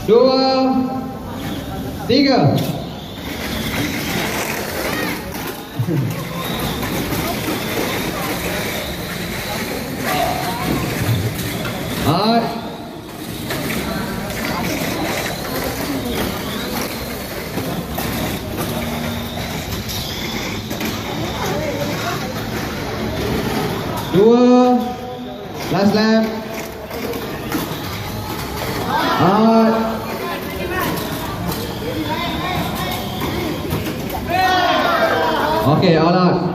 2, 3. Alright. Dua. Last lap. Alright. Okay, all out.